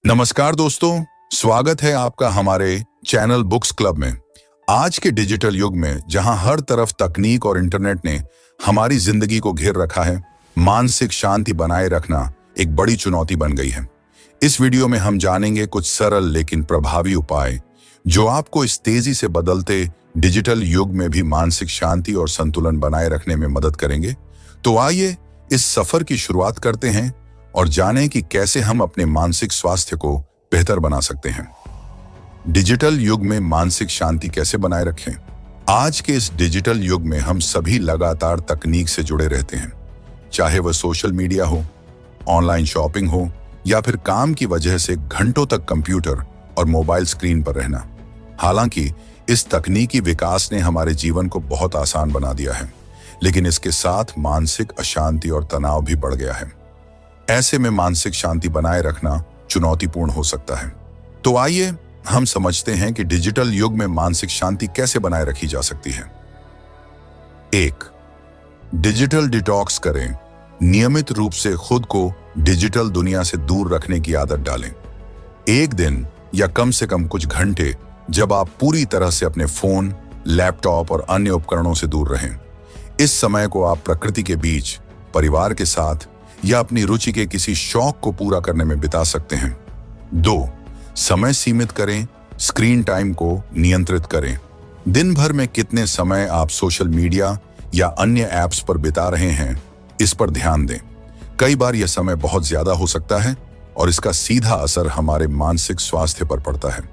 नमस्कार दोस्तों, स्वागत है आपका हमारे चैनल बुक्स क्लब में। आज के डिजिटल युग में जहां हर तरफ तकनीक और इंटरनेट ने हमारी जिंदगी को घेर रखा है, मानसिक शांति बनाए रखना एक बड़ी चुनौती बन गई है। इस वीडियो में हम जानेंगे कुछ सरल लेकिन प्रभावी उपाय जो आपको इस तेजी से बदलते डिजिटल युग में भी मानसिक शांति और संतुलन बनाए रखने में मदद करेंगे। तो आइए इस सफर की शुरुआत करते हैं और जानें कि कैसे हम अपने मानसिक स्वास्थ्य को बेहतर बना सकते हैं। डिजिटल युग में मानसिक शांति कैसे बनाए रखें? आज के इस डिजिटल युग में हम सभी लगातार तकनीक से जुड़े रहते हैं, चाहे वह सोशल मीडिया हो, ऑनलाइन शॉपिंग हो या फिर काम की वजह से घंटों तक कंप्यूटर और मोबाइल स्क्रीन पर रहना। हालांकि इस तकनीकी विकास ने हमारे जीवन को बहुत आसान बना दिया है, लेकिन इसके साथ मानसिक अशांति और तनाव भी बढ़ गया है। ऐसे में मानसिक शांति बनाए रखना चुनौतीपूर्ण हो सकता है। तो आइए हम समझते हैं कि डिजिटल युग में मानसिक शांति कैसे बनाए रखी जा सकती है। 1. डिजिटल डिटॉक्स करें। नियमित रूप से खुद को डिजिटल दुनिया से दूर रखने की आदत डालें। एक दिन या कम से कम कुछ घंटे जब आप पूरी तरह से अपने फोन, लैपटॉप और अन्य उपकरणों से दूर रहें। इस समय को आप प्रकृति के बीच, परिवार के साथ या अपनी रुचि के किसी शौक को पूरा करने में बिता सकते हैं। 2. समय सीमित करें। स्क्रीन टाइम को नियंत्रित करें। दिन भर में कितने समय आप सोशल मीडिया या अन्य ऐप्स पर बिता रहे हैं, इस पर ध्यान दें। कई बार यह समय बहुत ज्यादा हो सकता है और इसका सीधा असर हमारे मानसिक स्वास्थ्य पर पड़ता है।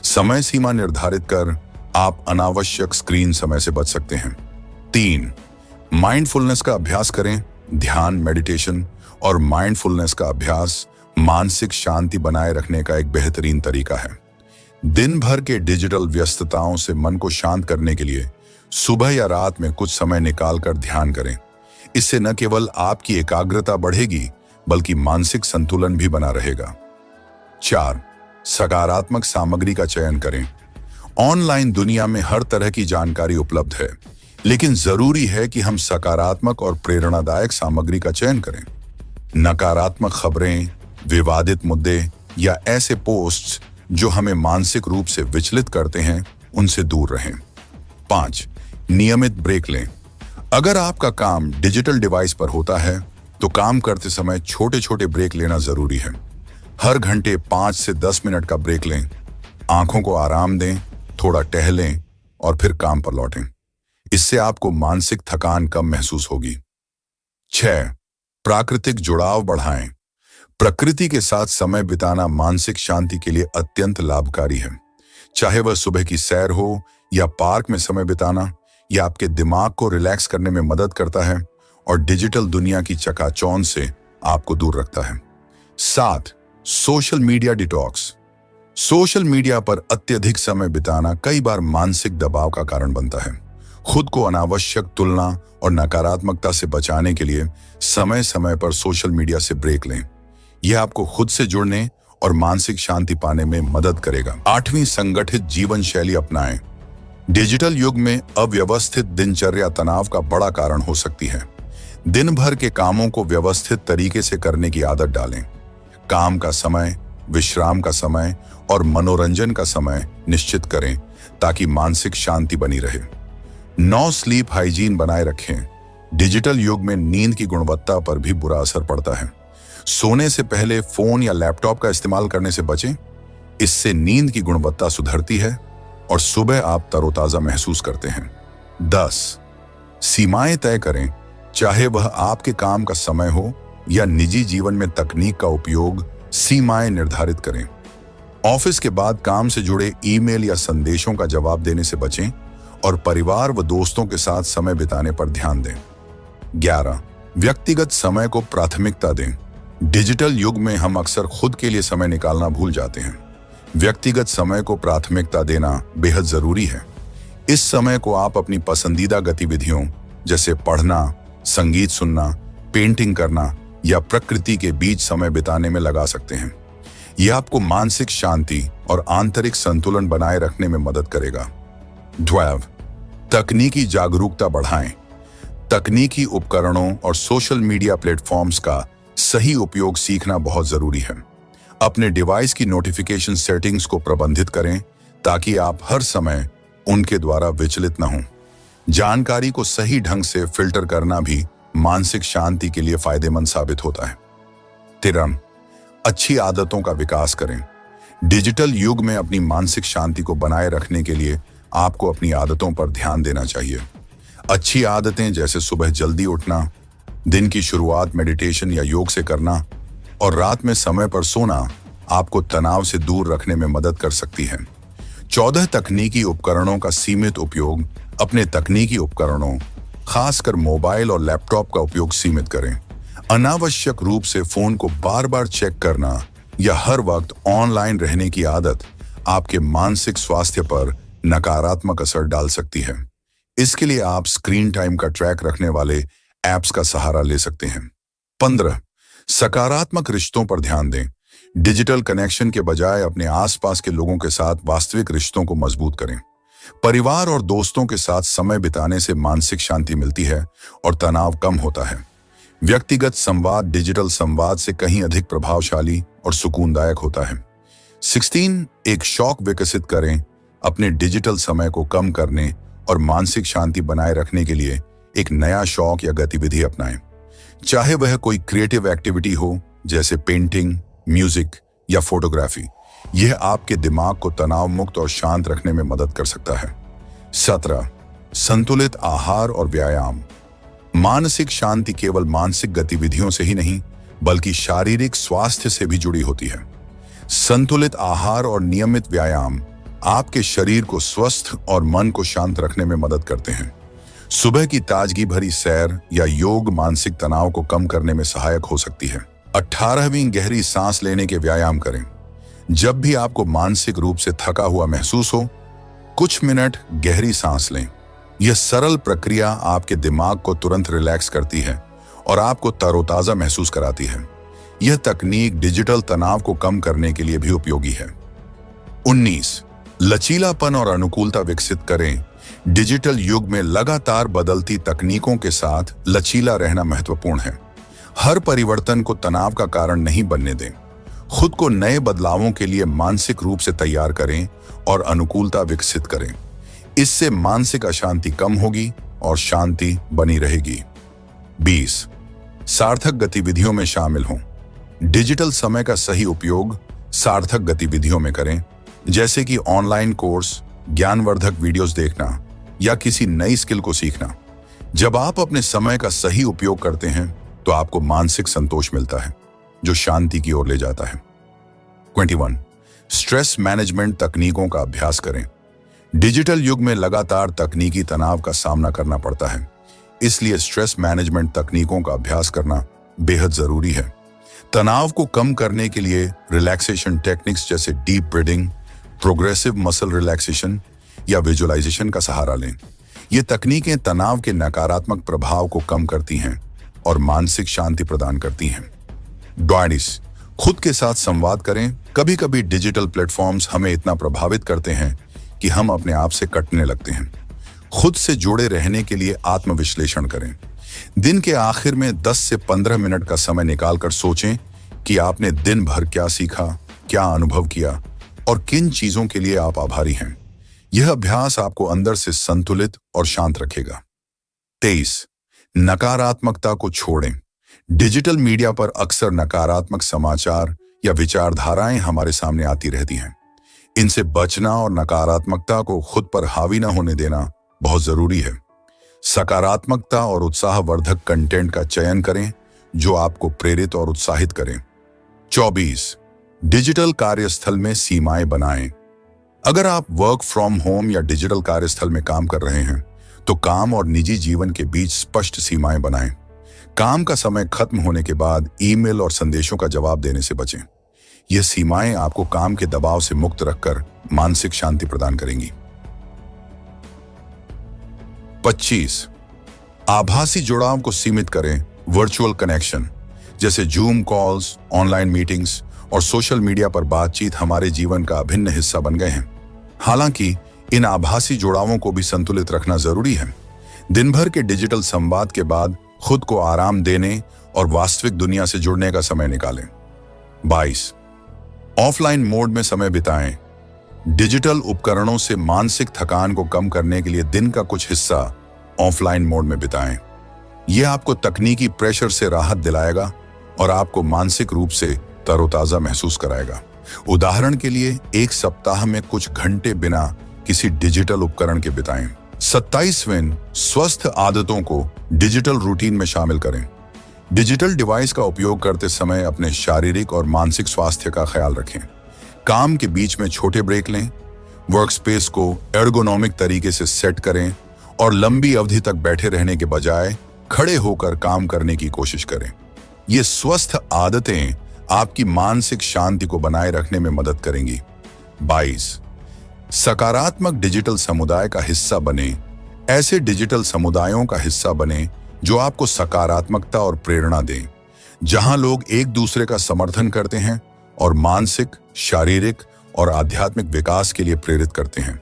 समय सीमा निर्धारित कर आप अनावश्यक स्क्रीन समय से बच सकते हैं। 3. माइंडफुलनेस का अभ्यास करें। ध्यान, मेडिटेशन और माइंडफुलनेस का अभ्यास मानसिक शांति बनाए रखने का एक बेहतरीन तरीका है। दिन भर के डिजिटल व्यस्तताओं से मन को शांत करने के लिए सुबह या रात में कुछ समय निकालकर ध्यान करें। इससे न केवल आपकी एकाग्रता बढ़ेगी बल्कि मानसिक संतुलन भी बना रहेगा। 4. सकारात्मक सामग्री का चयन करें। ऑनलाइन दुनिया में हर तरह की जानकारी उपलब्ध है, लेकिन जरूरी है कि हम सकारात्मक और प्रेरणादायक सामग्री का चयन करें। नकारात्मक खबरें, विवादित मुद्दे या ऐसे पोस्ट्स जो हमें मानसिक रूप से विचलित करते हैं, उनसे दूर रहें। 5. नियमित ब्रेक लें। अगर आपका काम डिजिटल डिवाइस पर होता है तो काम करते समय छोटे छोटे ब्रेक लेना जरूरी है। हर घंटे 5 से 10 मिनट का ब्रेक लें। आंखों को आराम दें, थोड़ा टहलें और फिर काम पर लौटें। इससे आपको मानसिक थकान कम महसूस होगी। 6. प्राकृतिक जुड़ाव बढ़ाएं। प्रकृति के साथ समय बिताना मानसिक शांति के लिए अत्यंत लाभकारी है। चाहे वह सुबह की सैर हो या पार्क में समय बिताना, यह आपके दिमाग को रिलैक्स करने में मदद करता है और डिजिटल दुनिया की चकाचौंध से आपको दूर रखता है। 7. Social media detox. Social media पर अत्यधिक समय बिताना कई बार मानसिक दबाव का कारण बनता है। खुद को अनावश्यक तुलना और नकारात्मकता से बचाने के लिए समय समय पर सोशल मीडिया से ब्रेक लें। यह आपको खुद से जुड़ने और मानसिक शांति पाने में मदद करेगा। 8. संगठित जीवन शैली अपनाएं। डिजिटल युग में अव्यवस्थित दिनचर्या तनाव का बड़ा कारण हो सकती है। दिन भर के कामों को व्यवस्थित तरीके से करने की आदत डालें। काम का समय, विश्राम का समय और मनोरंजन का समय निश्चित करें ताकि मानसिक शांति बनी रहे। 9. स्लीप हाइजीन बनाए रखें। डिजिटल युग में नींद की गुणवत्ता पर भी बुरा असर पड़ता है। सोने से पहले फोन या लैपटॉप का इस्तेमाल करने से बचें। इससे नींद की गुणवत्ता सुधरती है और सुबह आप तरोताजा महसूस करते हैं। 10. सीमाएं तय करें। चाहे वह आपके काम का समय हो या निजी जीवन में तकनीक का उपयोग, सीमाएं निर्धारित करें। ऑफिस के बाद काम से जुड़े ईमेल या संदेशों का जवाब देने से बचें और परिवार व दोस्तों के साथ समय बिताने पर ध्यान दें। 11. व्यक्तिगत समय को प्राथमिकता दें। डिजिटल युग में हम अक्सर खुद के लिए समय निकालना भूल जाते हैं। व्यक्तिगत समय को प्राथमिकता देना बेहद जरूरी है। इस समय को आप अपनी पसंदीदा गतिविधियों जैसे पढ़ना, संगीत सुनना, पेंटिंग करना या प्रकृति के बीच समय बिताने में लगा सकते हैं। यह आपको मानसिक शांति और आंतरिक संतुलन बनाए रखने में मदद करेगा। 12. तकनीकी जागरूकता बढ़ाएं। तकनीकी उपकरणों और सोशल मीडिया प्लेटफॉर्म्स का सही उपयोग सीखना बहुत जरूरी है। अपने डिवाइस की नोटिफिकेशन सेटिंग्स को प्रबंधित करें ताकि आप हर समय उनके द्वारा विचलित न हों। जानकारी को सही ढंग से फिल्टर करना भी मानसिक शांति के लिए फायदेमंद साबित होता है। 13 अच्छी आदतों का विकास करें। डिजिटल युग में अपनी मानसिक शांति को बनाए रखने के लिए आपको अपनी आदतों पर ध्यान देना चाहिए। अच्छी आदतें जैसे सुबह जल्दी उठना, दिन की शुरुआत मेडिटेशन या योग से करना और रात में समय पर सोना आपको तनाव से दूर रखने में मदद कर सकती है। 14 तकनीकी उपकरणों का सीमित उपयोग। अपने तकनीकी उपकरणों, खासकर मोबाइल और लैपटॉप का उपयोग सीमित करें। अनावश्यक रूप से फोन को बार बार चेक करना या हर वक्त ऑनलाइन रहने की आदत आपके मानसिक स्वास्थ्य पर नकारात्मक असर डाल सकती है। इसके लिए आप स्क्रीन टाइम का ट्रैक रखने वाले ऐप्स का सहारा ले सकते हैं। 15 सकारात्मक रिश्तों पर ध्यान दें। डिजिटल कनेक्शन के बजाय अपने आसपास के लोगों के साथ वास्तविक रिश्तों को मजबूत करें। परिवार और दोस्तों के साथ समय बिताने से मानसिक शांति मिलती है और तनाव कम होता है। व्यक्तिगत संवाद डिजिटल संवाद से कहीं अधिक प्रभावशाली और सुकूनदायक होता है। 16 एक शौक विकसित करें। अपने डिजिटल समय को कम करने और मानसिक शांति बनाए रखने के लिए एक नया शौक या गतिविधि अपनाएं। चाहे वह कोई क्रिएटिव एक्टिविटी हो जैसे पेंटिंग, म्यूजिक या फोटोग्राफी, यह आपके दिमाग को तनाव मुक्त और शांत रखने में मदद कर सकता है। 17 संतुलित आहार और व्यायाम। मानसिक शांति केवल मानसिक गतिविधियों से ही नहीं बल्कि शारीरिक स्वास्थ्य से भी जुड़ी होती है। संतुलित आहार और नियमित व्यायाम आपके शरीर को स्वस्थ और मन को शांत रखने में मदद करते हैं। सुबह की ताजगी भरी सैर या योग मानसिक तनाव को कम करने में सहायक हो सकती है। 18वीं गहरी सांस लेने के व्यायाम करें। जब भी आपको मानसिक रूप से थका हुआ महसूस हो, कुछ मिनट गहरी सांस लें। यह सरल प्रक्रिया आपके दिमाग को तुरंत रिलैक्स करती है और आपको तरोताजा महसूस कराती है। यह तकनीक डिजिटल तनाव को कम करने के लिए भी उपयोगी है। 19 लचीलापन और अनुकूलता विकसित करें। डिजिटल युग में लगातार बदलती तकनीकों के साथ लचीला रहना महत्वपूर्ण है। हर परिवर्तन को तनाव का कारण नहीं बनने दें। खुद को नए बदलावों के लिए मानसिक रूप से तैयार करें और अनुकूलता विकसित करें। इससे मानसिक अशांति कम होगी और शांति बनी रहेगी। 20 सार्थक गतिविधियों में शामिल हों। डिजिटल समय का सही उपयोग सार्थक गतिविधियों में करें, जैसे कि ऑनलाइन कोर्स, ज्ञानवर्धक वीडियोस देखना या किसी नई स्किल को सीखना। जब आप अपने समय का सही उपयोग करते हैं तो आपको मानसिक संतोष मिलता है जो शांति की ओर ले जाता है। 21 स्ट्रेस मैनेजमेंट तकनीकों का अभ्यास करें। डिजिटल युग में लगातार तकनीकी तनाव का सामना करना पड़ता है, इसलिए स्ट्रेस मैनेजमेंट तकनीकों का अभ्यास करना बेहद जरूरी है। तनाव को कम करने के लिए रिलैक्सेशन टेक्निक्स जैसे deep breathing, progressive muscle relaxation या विजुअलाइजेशन का सहारा लें। ये तकनीकें तनाव के नकारात्मक प्रभाव को कम करती हैं और मानसिक शांति प्रदान करती हैं। 22 खुद के साथ संवाद करें। कभी कभी डिजिटल प्लेटफॉर्म्स हमें इतना प्रभावित करते हैं कि हम अपने आप से कटने लगते हैं। खुद से जुड़े रहने के लिए आत्मविश्लेषण करें। दिन के आखिर में 10 से 15 मिनट का समय निकालकर सोचें कि आपने दिन भर क्या सीखा, क्या अनुभव किया और किन चीजों के लिए आप आभारी हैं। यह अभ्यास आपको अंदर से संतुलित और शांत रखेगा। 23 नकारात्मकता को छोड़ें। डिजिटल मीडिया पर अक्सर नकारात्मक समाचार या विचारधाराएं हमारे सामने आती रहती हैं। इनसे बचना और नकारात्मकता को खुद पर हावी न होने देना बहुत जरूरी है। सकारात्मकता और उत्साहवर्धक कंटेंट का चयन करें जो आपको प्रेरित और उत्साहित करें। 24 डिजिटल कार्यस्थल में सीमाएं बनाएं। अगर आप वर्क फ्रॉम होम या डिजिटल कार्यस्थल में काम कर रहे हैं तो काम और निजी जीवन के बीच स्पष्ट सीमाएं बनाएं। काम का समय खत्म होने के बाद ईमेल और संदेशों का जवाब देने से बचें। यह सीमाएं आपको काम के दबाव से मुक्त रखकर मानसिक शांति प्रदान करेंगी। 25 आभासी जुड़ाव को सीमित करें। वर्चुअल कनेक्शन जैसे जूम कॉल्स, ऑनलाइन मीटिंग्स और सोशल मीडिया पर बातचीत हमारे जीवन का अभिन्न हिस्सा बन गए हैं। हालांकि इन आभासी जुड़ावों को भी संतुलित रखना जरूरी है। दिन भर के डिजिटल संवाद के बाद खुद को आराम देने और वास्तविक दुनिया से जुड़ने का समय निकालें। 22 ऑफलाइन मोड में समय बिताएं। डिजिटल उपकरणों से मानसिक थकान को कम करने के लिए दिन का कुछ हिस्सा ऑफलाइन मोड में बिताएं। यह आपको तकनीकी प्रेशर से राहत दिलाएगा और आपको मानसिक रूप से तरोताजा महसूस कराएगा। उदाहरण के लिए एक सप्ताह में कुछ घंटे बिना किसी डिजिटल उपकरण के बिताएं। 27वें, स्वस्थ आदतों को डिजिटल रूटीन में शामिल करें। डिजिटल डिवाइस का उपयोग करते समय अपने शारीरिक और मानसिक स्वास्थ्य का ख्याल रखें। काम के बीच में छोटे ब्रेक लें, वर्कस्पेस को एर्गोनॉमिक तरीके से सेट करें और लंबी अवधि तक बैठे रहने के बजाय खड़े होकर काम करने की कोशिश करें। ये स्वस्थ आदतें आपकी मानसिक शांति को बनाए रखने में मदद करेंगी। 22, सकारात्मक डिजिटल समुदाय का हिस्सा बने। ऐसे डिजिटल समुदायों का हिस्सा बने जो आपको सकारात्मकता और प्रेरणा दें, जहां लोग एक दूसरे का समर्थन करते हैं और मानसिक, शारीरिक और आध्यात्मिक विकास के लिए प्रेरित करते हैं।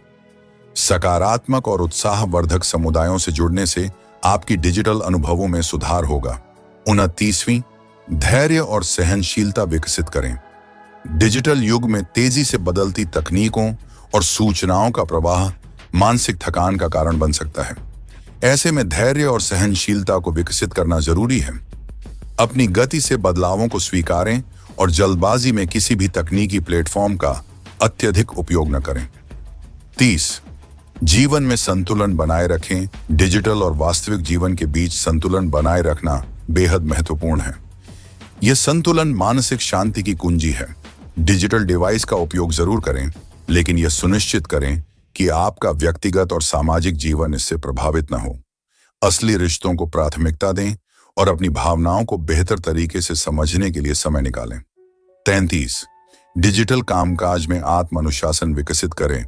सकारात्मक और उत्साहवर्धक समुदायों से जुड़ने से आपकी डिजिटल अनुभवों में सुधार होगा। 29वीं, धैर्य और सहनशीलता विकसित करें। डिजिटल युग में तेजी से बदलती तकनीकों और सूचनाओं का प्रवाह मानसिक थकान का कारण बन सकता है। ऐसे में धैर्य और सहनशीलता को विकसित करना जरूरी है। अपनी गति से बदलावों को स्वीकारें और जल्दबाजी में किसी भी तकनीकी प्लेटफॉर्म का अत्यधिक उपयोग न करें। 30, जीवन में संतुलन बनाए रखें। डिजिटल और वास्तविक जीवन के बीच संतुलन बनाए रखना बेहद महत्वपूर्ण है। यह संतुलन मानसिक शांति की कुंजी है। डिजिटल डिवाइस का उपयोग जरूर करें, लेकिन यह सुनिश्चित करें कि आपका व्यक्तिगत और सामाजिक जीवन इससे प्रभावित न हो। असली रिश्तों को प्राथमिकता दें और अपनी भावनाओं को बेहतर तरीके से समझने के लिए समय निकालें। 33, डिजिटल कामकाज में आत्म अनुशासन विकसित करें।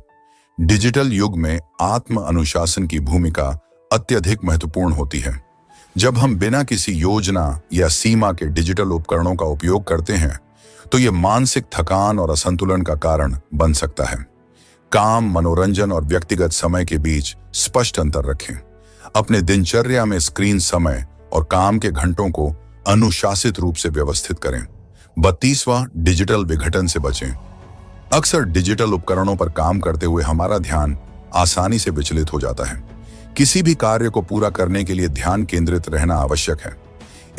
डिजिटल युग में आत्म अनुशासन की भूमिका अत्यधिक महत्वपूर्ण होती है। जब हम बिना किसी योजना या सीमा के डिजिटल उपकरणों का उपयोग करते हैं, तो यह मानसिक थकान और असंतुलन का कारण बन सकता है। काम, मनोरंजन और व्यक्तिगत समय के बीच स्पष्ट अंतर रखें। अपने दिनचर्या में स्क्रीन समय और काम के घंटों को अनुशासित रूप से व्यवस्थित करें। 32वां, डिजिटल विघटन से बचें। अक्सर डिजिटल उपकरणों पर काम करते हुए हमारा ध्यान आसानी से विचलित हो जाता है। किसी भी कार्य को पूरा करने के लिए ध्यान केंद्रित रहना आवश्यक है।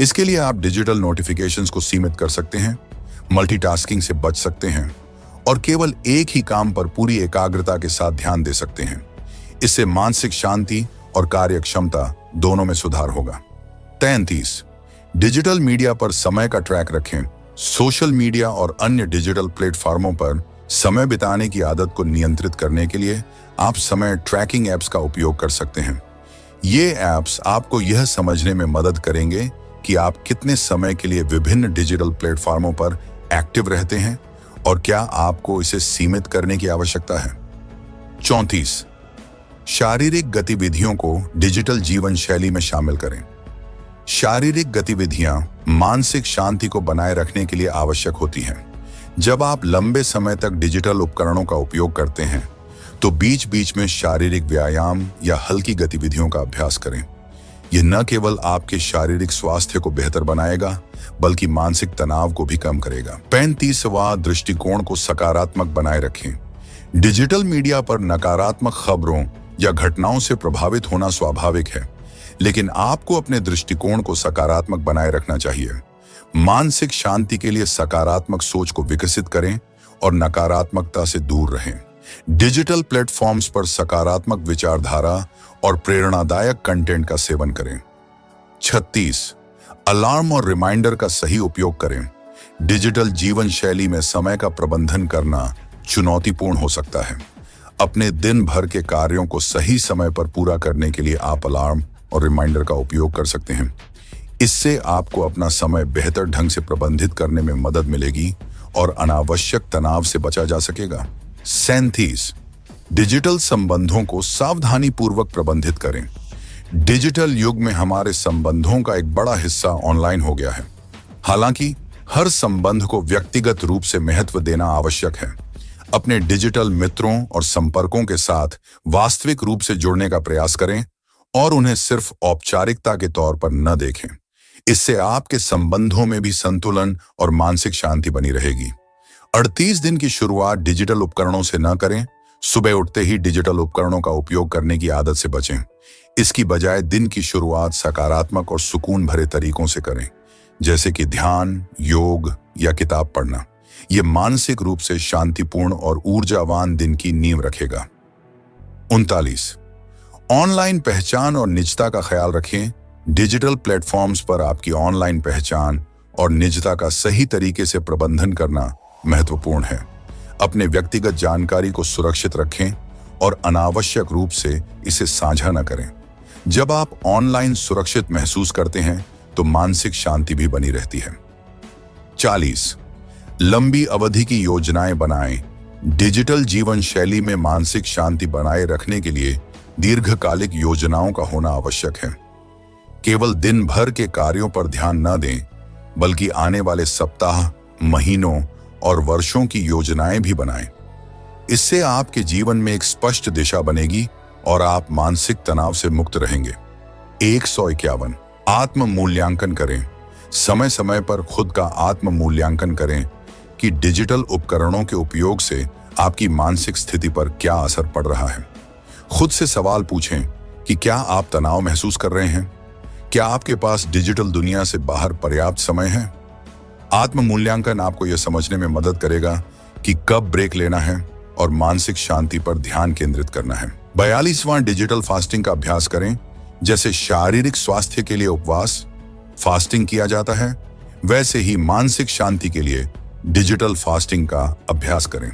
इसके लिए आप डिजिटल नोटिफिकेशंस को सीमित कर सकते हैं, मल्टीटास्किंग से बच सकते हैं और केवल एक ही काम पर पूरी एकाग्रता के साथ ध्यान दे सकते हैं। इससे मानसिक शांति और कार्य क्षमता दोनों में सुधार होगा। 33, डिजिटल मीडिया पर समय का ट्रैक रखें। सोशल मीडिया और अन्य डिजिटल प्लेटफॉर्मों पर समय बिताने की आदत को नियंत्रित करने के लिए आप समय ट्रैकिंग ऐप्स का उपयोग कर सकते हैं। ये ऐप्स आपको यह समझने में मदद करेंगे कि आप कितने समय के लिए विभिन्न डिजिटल प्लेटफॉर्मों पर एक्टिव रहते हैं और क्या आपको इसे सीमित करने की आवश्यकता है। 34, शारीरिक गतिविधियों को डिजिटल जीवन शैली में शामिल करें। शारीरिक गतिविधियां मानसिक शांति को बनाए रखने के लिए आवश्यक होती हैं। जब आप लंबे समय तक डिजिटल उपकरणों का उपयोग करते हैं, तो बीच बीच में शारीरिक व्यायाम या हल्की गतिविधियों का अभ्यास करें। यह न केवल आपके शारीरिक स्वास्थ्य को बेहतर बनाएगा, बल्कि मानसिक तनाव को भी कम करेगा। 35वां, दृष्टिकोण को सकारात्मक बनाए रखें। डिजिटल मीडिया पर नकारात्मक खबरों या घटनाओं से प्रभावित होना स्वाभाविक है, लेकिन आपको अपने दृष्टिकोण को सकारात्मक बनाए रखना चाहिए। मानसिक शांति के लिए सकारात्मक सोच को विकसित करें और नकारात्मकता से दूर रहें। डिजिटल प्लेटफॉर्म्स पर सकारात्मक विचारधारा और प्रेरणादायक कंटेंट का सेवन करें। 36, अलार्म और रिमाइंडर का सही उपयोग करें। डिजिटल जीवन शैली में समय का प्रबंधन करना चुनौतीपूर्ण हो सकता है। अपने दिन भर के कार्यों को सही समय पर पूरा करने के लिए आप अलार्म और रिमाइंडर का उपयोग कर सकते हैं। इससे आपको अपना समय बेहतर ढंग से प्रबंधित करने में मदद मिलेगी और अनावश्यक तनाव से बचा जा सकेगा। 37, डिजिटल संबंधों को सावधानी पूर्वक प्रबंधित करें। डिजिटल युग में हमारे संबंधों का एक बड़ा हिस्सा ऑनलाइन हो गया है। हालांकि हर संबंध को व्यक्तिगत रूप से महत्व देना आवश्यक है। अपने डिजिटल मित्रों और संपर्कों के साथ वास्तविक रूप से जुड़ने का प्रयास करें और उन्हें सिर्फ औपचारिकता के तौर पर न देखें। इससे आपके संबंधों में भी संतुलन और मानसिक शांति बनी रहेगी। 38 दिन की शुरुआत डिजिटल उपकरणों से न करें। सुबह उठते ही डिजिटल उपकरणों का उपयोग करने की आदत से बचें। इसकी बजाय दिन की शुरुआत सकारात्मक और सुकून भरे तरीकों से करें, जैसे कि ध्यान, योग या किताब पढ़ना। यह मानसिक रूप से शांतिपूर्ण और ऊर्जावान दिन की नींव रखेगा। 39, ऑनलाइन पहचान और निजता का ख्याल रखें। डिजिटल प्लेटफॉर्म्स पर आपकी ऑनलाइन पहचान और निजता का सही तरीके से प्रबंधन करना महत्वपूर्ण है। अपने व्यक्तिगत जानकारी को सुरक्षित रखें और अनावश्यक रूप से इसे साझा न करें। जब आप ऑनलाइन सुरक्षित महसूस करते हैं तो मानसिक शांति भी बनी रहती है। 40, लंबी अवधि की योजनाएं बनाएं। डिजिटल जीवन शैली में मानसिक शांति बनाए रखने के लिए दीर्घकालिक योजनाओं का होना आवश्यक है। केवल दिन भर के कार्यों पर ध्यान न दें, बल्कि आने वाले सप्ताह, महीनों और वर्षों की योजनाएं भी बनाएं। इससे आपके जीवन में एक स्पष्ट दिशा बनेगी और आप मानसिक तनाव से मुक्त रहेंगे। 151, आत्म मूल्यांकन करें। समय समय पर खुद का आत्म मूल्यांकन करें कि डिजिटल उपकरणों के उपयोग से आपकी मानसिक स्थिति पर क्या असर पड़ रहा है। खुद से सवाल पूछें कि क्या आप तनाव महसूस कर रहे हैं? क्या आपके पास डिजिटल दुनिया से बाहर पर्याप्त समय है? आत्म मूल्यांकन आपको यह समझने में मदद करेगा कि कब ब्रेक लेना है और मानसिक शांति पर ध्यान केंद्रित करना है। 42वां, डिजिटल फास्टिंग का अभ्यास करें। जैसे शारीरिक स्वास्थ्य के लिए उपवास, फास्टिंग किया जाता है, वैसे ही मानसिक शांति के लिए डिजिटल फास्टिंग का अभ्यास करें।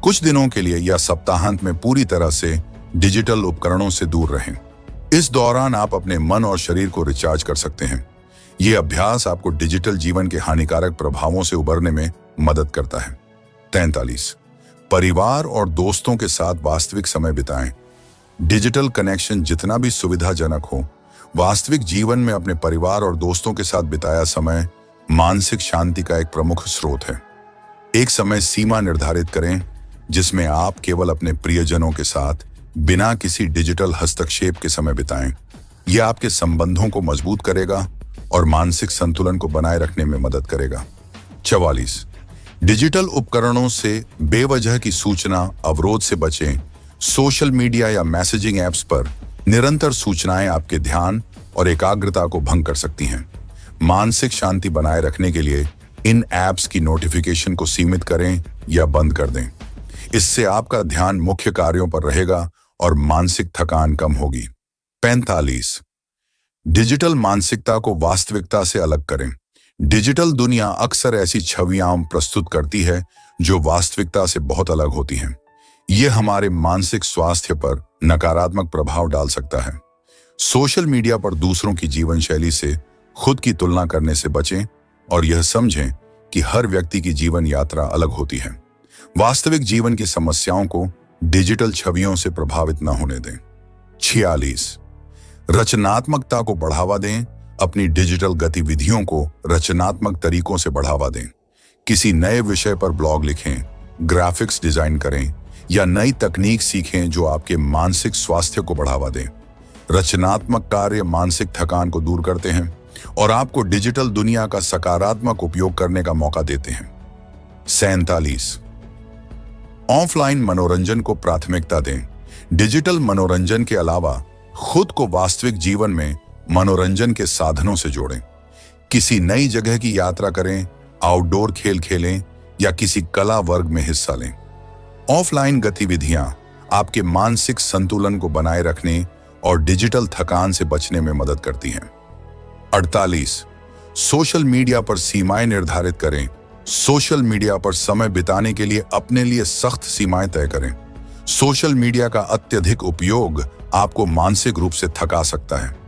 कुछ दिनों के लिए या सप्ताहांत में पूरी तरह से डिजिटल उपकरणों से दूर रहें। इस दौरान आप अपने मन और शरीर को रिचार्ज कर सकते हैं। यह अभ्यास आपको डिजिटल जीवन के हानिकारक प्रभावों से उबरने में मदद करता है। 43, परिवार और दोस्तों के साथ वास्तविक समय बिताएं। डिजिटल कनेक्शन जितना भी सुविधाजनक हो, वास्तविक जीवन में अपने परिवार और दोस्तों के साथ बिताया समय मानसिक शांति का एक प्रमुख स्रोत है। एक समय सीमा निर्धारित करें जिसमें आप केवल अपने प्रियजनों के साथ बिना किसी डिजिटल हस्तक्षेप के समय बिताएं। यह आपके संबंधों को मजबूत करेगा और मानसिक संतुलन को बनाए रखने में मदद करेगा। 44, डिजिटल उपकरणों से बेवजह की सूचना अवरोध से बचें। सोशल मीडिया या मैसेजिंग ऐप्स पर निरंतर सूचनाएं आपके ध्यान और एकाग्रता को भंग कर सकती हैं। मानसिक शांति बनाए रखने के लिए इन ऐप्स की नोटिफिकेशन को सीमित करें या बंद कर दें। इससे आपका ध्यान मुख्य कार्यों पर रहेगा और मानसिक थकान कम होगी। 45, डिजिटल मानसिकता को वास्तविकता से अलग करें। डिजिटल दुनिया अक्सर ऐसी छवियां प्रस्तुत करती है जो वास्तविकता से बहुत अलग होती हैं। यह हमारे मानसिक स्वास्थ्य पर नकारात्मक प्रभाव डाल सकता है। सोशल मीडिया पर दूसरों की जीवन शैली से खुद की तुलना करने से बचें और यह समझें कि हर व्यक्ति की जीवन यात्रा अलग होती है। वास्तविक जीवन की समस्याओं को डिजिटल छवियों से प्रभावित न होने दें। 46, रचनात्मकता को बढ़ावा दें। अपनी डिजिटल गतिविधियों को रचनात्मक तरीकों से बढ़ावा दें। किसी नए विषय पर ब्लॉग लिखें, ग्राफिक्स डिजाइन करें या नई तकनीक सीखें जो आपके मानसिक स्वास्थ्य को बढ़ावा दें। रचनात्मक कार्य मानसिक थकान को दूर करते हैं और आपको डिजिटल दुनिया का सकारात्मक उपयोग करने का मौका देते हैं। 47, ऑफलाइन मनोरंजन को प्राथमिकता दें। डिजिटल मनोरंजन के अलावा खुद को वास्तविक जीवन में मनोरंजन के साधनों से जोड़ें। किसी नई जगह की यात्रा करें, आउटडोर खेल खेलें या किसी कला वर्ग में हिस्सा लें। ऑफलाइन गतिविधियां आपके मानसिक संतुलन को बनाए रखने और डिजिटल थकान से बचने में मदद करती हैं। 48, सोशल मीडिया पर सीमाएं निर्धारित करें। सोशल मीडिया पर समय बिताने के लिए अपने लिए सख्त सीमाएं तय करें। सोशल मीडिया का अत्यधिक उपयोग आपको मानसिक रूप से थका सकता है।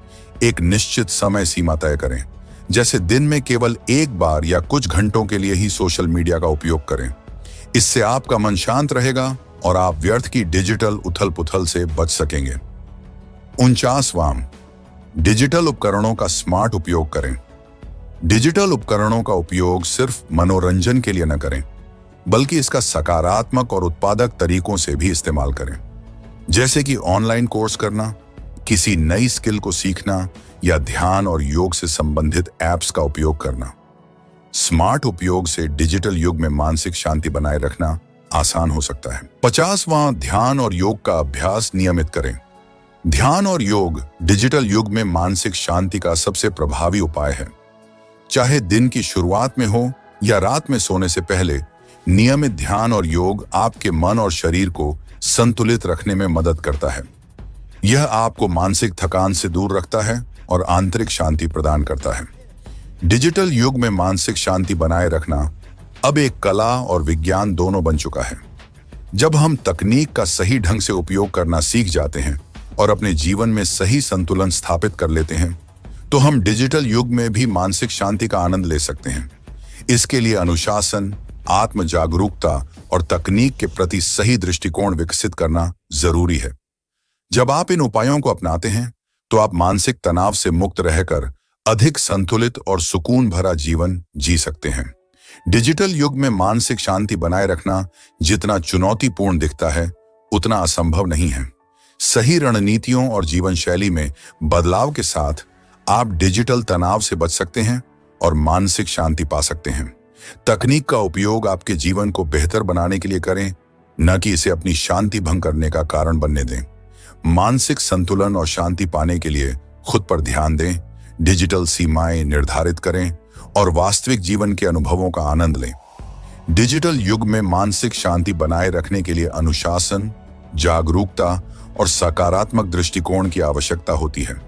एक निश्चित समय सीमा तय करें, जैसे दिन में केवल एक बार या कुछ घंटों के लिए ही सोशल मीडिया का उपयोग करें। इससे आपका मन शांत रहेगा और आप व्यर्थ की डिजिटल उथल-पुथल से बच सकेंगे। 49वां, डिजिटल उपकरणों का स्मार्ट उपयोग करें। डिजिटल उपकरणों का उपयोग सिर्फ मनोरंजन के लिए न करें, बल्कि इसका सकारात्मक और उत्पादक तरीकों से भी इस्तेमाल करें, जैसे कि ऑनलाइन कोर्स करना, किसी नई स्किल को सीखना या ध्यान और योग से संबंधित ऐप्स का उपयोग करना। स्मार्ट उपयोग से डिजिटल युग में मानसिक शांति बनाए रखना आसान हो सकता है। 50वां, ध्यान और योग का अभ्यास नियमित करें। ध्यान और योग डिजिटल युग में मानसिक शांति का सबसे प्रभावी उपाय है। चाहे दिन की शुरुआत में हो या रात में सोने से पहले, नियमित ध्यान और योग आपके मन और शरीर को संतुलित रखने में मदद करता है। यह आपको मानसिक थकान से दूर रखता है और आंतरिक शांति प्रदान करता है। डिजिटल युग में मानसिक शांति बनाए रखना अब एक कला और विज्ञान दोनों बन चुका है। जब हम तकनीक का सही ढंग से उपयोग करना सीख जाते हैं और अपने जीवन में सही संतुलन स्थापित कर लेते हैं, तो हम डिजिटल युग में भी मानसिक शांति का आनंद ले सकते हैं। इसके लिए अनुशासन, आत्म जागरूकता और तकनीक के प्रति सही दृष्टिकोण विकसित करना जरूरी है। जब आप इन उपायों को अपनाते हैं, तो आप मानसिक तनाव से मुक्त रहकर अधिक संतुलित और सुकून भरा जीवन जी सकते हैं। डिजिटल युग में मानसिक शांति बनाए रखना जितना चुनौतीपूर्ण दिखता है, उतना असंभव नहीं है। सही रणनीतियों और जीवन शैली में बदलाव के साथ आप डिजिटल तनाव से बच सकते हैं और मानसिक शांति पा सकते हैं। तकनीक का उपयोग आपके जीवन को बेहतर बनाने के लिए करें, न कि इसे अपनी शांति भंग करने का कारण बनने दें। मानसिक संतुलन और शांति पाने के लिए खुद पर ध्यान दें, डिजिटल सीमाएं निर्धारित करें और वास्तविक जीवन के अनुभवों का आनंद लें। डिजिटल युग में मानसिक शांति बनाए रखने के लिए अनुशासन, जागरूकता और सकारात्मक दृष्टिकोण की आवश्यकता होती है।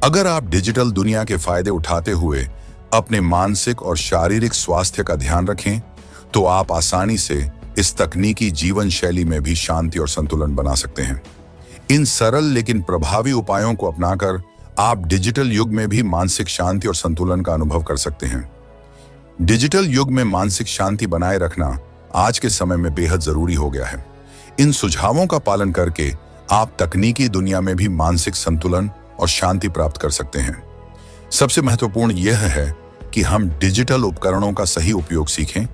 अगर आप डिजिटल दुनिया के फायदे उठाते हुए अपने मानसिक और शारीरिक स्वास्थ्य का ध्यान रखें, तो आप आसानी से इस तकनीकी जीवन शैली में भी शांति और संतुलन बना सकते हैं। इन सरल लेकिन प्रभावी उपायों को अपनाकर आप डिजिटल युग में भी मानसिक शांति और संतुलन का अनुभव कर सकते हैं। डिजिटल युग में मानसिक शांति बनाए रखना आज के समय में बेहद जरूरी हो गया है। इन सुझावों का पालन करके आप तकनीकी दुनिया में भी मानसिक संतुलन और शांति प्राप्त कर सकते हैं। सबसे महत्वपूर्ण यह है कि हम डिजिटल उपकरणों का सही उपयोग सीखें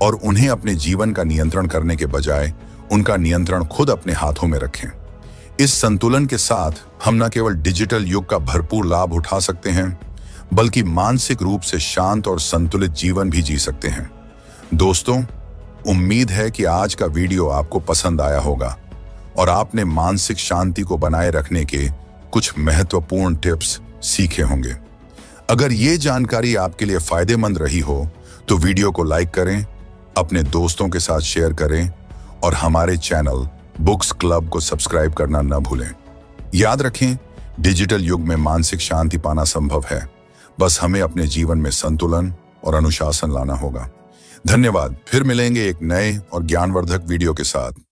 और उन्हें अपने जीवन का नियंत्रण करने के बजाय उनका नियंत्रण खुद अपने हाथों में रखें। इस संतुलन के साथ हम न केवल डिजिटल युग का भरपूर लाभ उठा सकते हैं, बल्कि मानसिक रूप से शांत और संतुलित जीवन भी जी सकते हैं। दोस्तों, उम्मीद है कि आज का वीडियो आपको पसंद आया होगा और आपने मानसिक शांति को बनाए रखने के कुछ महत्वपूर्ण टिप्स सीखे होंगे। अगर ये जानकारी आपके लिए फायदेमंद रही हो, तो वीडियो को लाइक करें, अपने दोस्तों के साथ शेयर करें और हमारे चैनल बुक्स क्लब को सब्सक्राइब करना न भूलें। याद रखें, डिजिटल युग में मानसिक शांति पाना संभव है, बस हमें अपने जीवन में संतुलन और अनुशासन लाना होगा। धन्यवाद। फिर मिलेंगे एक नए और ज्ञानवर्धक वीडियो के साथ।